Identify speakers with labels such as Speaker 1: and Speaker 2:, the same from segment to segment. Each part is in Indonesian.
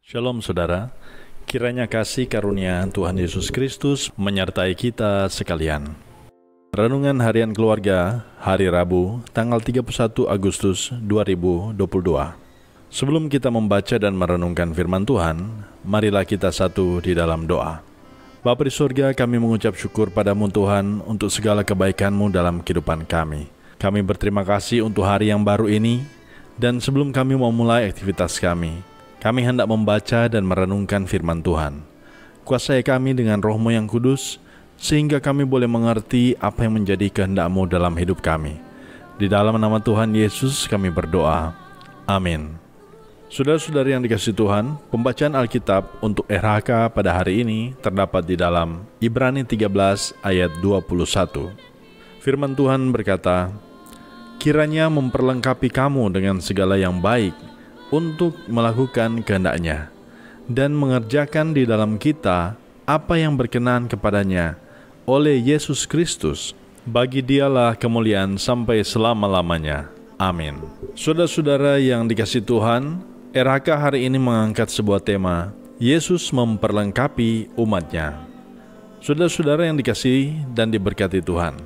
Speaker 1: Shalom saudara, kiranya kasih karunia Tuhan Yesus Kristus menyertai kita sekalian. Renungan Harian Keluarga, hari Rabu, tanggal 31 Agustus 2022. Sebelum kita membaca dan merenungkan firman Tuhan, marilah kita satu di dalam doa. Bapa di surga, kami mengucap syukur padamu Tuhan untuk segala kebaikan-Mu dalam kehidupan kami. Kami berterima kasih untuk hari yang baru ini, dan sebelum kami memulai aktivitas kami hendak membaca dan merenungkan firman Tuhan. Kuasai kami dengan Roh-Mu yang kudus, sehingga kami boleh mengerti apa yang menjadi kehendak-Mu dalam hidup kami. Di dalam nama Tuhan Yesus kami berdoa. Amin. Saudara-saudari yang dikasihi Tuhan, pembacaan Alkitab untuk RHK pada hari ini terdapat di dalam Ibrani 13 ayat 21. Firman Tuhan berkata, "Kiranya memperlengkapi kamu dengan segala yang baik, untuk melakukan kehendak-Nya dan mengerjakan di dalam kita apa yang berkenan kepadanya oleh Yesus Kristus. Bagi Dialah kemuliaan sampai selama-lamanya. Amin." Saudara-saudara yang dikasihi Tuhan, RHK hari ini mengangkat sebuah tema, Yesus memperlengkapi umat-Nya. Saudara-saudara yang dikasihi dan diberkati Tuhan,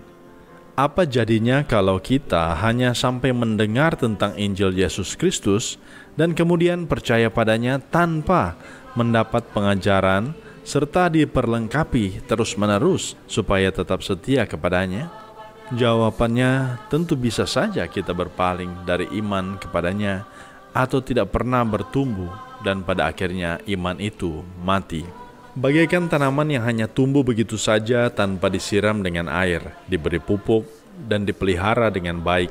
Speaker 1: apa jadinya kalau kita hanya sampai mendengar tentang Injil Yesus Kristus dan kemudian percaya padanya tanpa mendapat pengajaran serta diperlengkapi terus-menerus supaya tetap setia kepadanya? Jawabannya tentu bisa saja kita berpaling dari iman kepadanya atau tidak pernah bertumbuh dan pada akhirnya iman itu mati. Bagaikan tanaman yang hanya tumbuh begitu saja tanpa disiram dengan air, diberi pupuk, dan dipelihara dengan baik,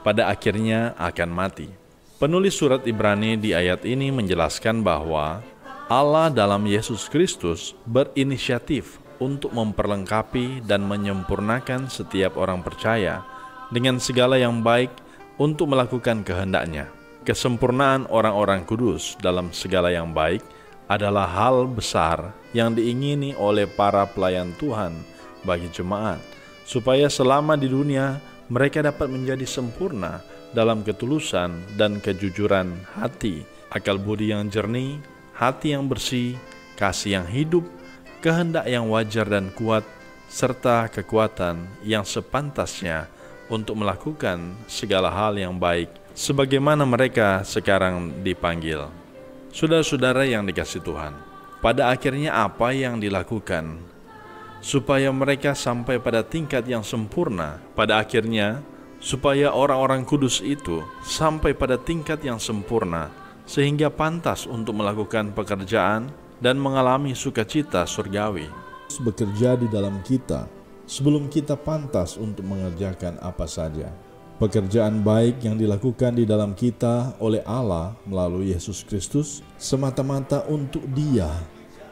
Speaker 1: pada akhirnya akan mati. Penulis surat Ibrani di ayat ini menjelaskan bahwa Allah dalam Yesus Kristus berinisiatif untuk memperlengkapi dan menyempurnakan setiap orang percaya dengan segala yang baik untuk melakukan kehendak-Nya. Kesempurnaan orang-orang kudus dalam segala yang baik adalah hal besar yang diingini oleh para pelayan Tuhan bagi jemaat, supaya selama di dunia mereka dapat menjadi sempurna dalam ketulusan dan kejujuran hati, akal budi yang jernih, hati yang bersih, kasih yang hidup, kehendak yang wajar dan kuat, serta kekuatan yang sepantasnya untuk melakukan segala hal yang baik, sebagaimana mereka sekarang dipanggil. Saudara-saudara yang dikasihi Tuhan, pada akhirnya apa yang dilakukan supaya mereka sampai pada tingkat yang sempurna? Pada akhirnya, supaya orang-orang kudus itu sampai pada tingkat yang sempurna, sehingga pantas untuk melakukan pekerjaan dan mengalami sukacita surgawi.
Speaker 2: Bekerja di dalam kita, sebelum kita pantas untuk mengerjakan apa saja. Pekerjaan baik yang dilakukan di dalam kita oleh Allah melalui Yesus Kristus semata-mata untuk Dia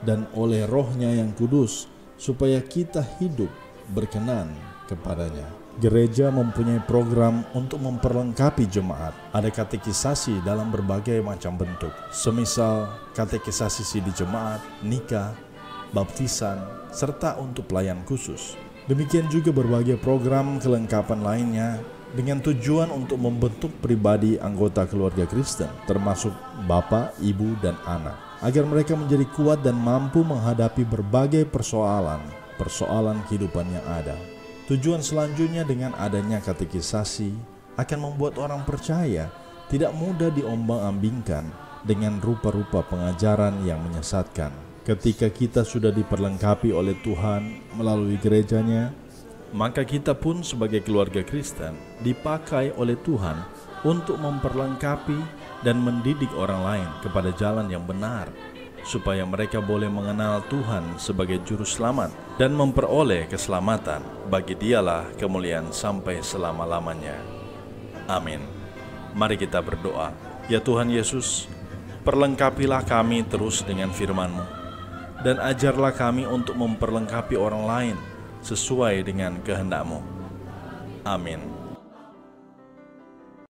Speaker 2: dan oleh Roh-Nya yang kudus, supaya kita hidup berkenan kepadanya. Gereja mempunyai program untuk memperlengkapi jemaat. Ada katekisasi dalam berbagai macam bentuk, semisal katekisasi di jemaat, nikah, baptisan, serta untuk pelayan khusus. Demikian juga berbagai program kelengkapan lainnya dengan tujuan untuk membentuk pribadi anggota keluarga Kristen, termasuk bapak, ibu, dan anak, agar mereka menjadi kuat dan mampu menghadapi berbagai persoalan kehidupan yang ada. Tujuan selanjutnya dengan adanya katekisasi akan membuat orang percaya tidak mudah diombang-ambingkan dengan rupa-rupa pengajaran yang menyesatkan. Ketika kita sudah diperlengkapi oleh Tuhan melalui gerejanya, maka kita pun sebagai keluarga Kristen dipakai oleh Tuhan untuk memperlengkapi dan mendidik orang lain kepada jalan yang benar, supaya mereka boleh mengenal Tuhan sebagai Juru Selamat dan memperoleh keselamatan. Bagi Dialah kemuliaan sampai selama-lamanya. Amin. Mari kita berdoa. Ya Tuhan Yesus, perlengkapilah kami terus dengan firman-Mu, dan ajarlah kami untuk memperlengkapi orang lain sesuai dengan kehendak-Mu. Amin.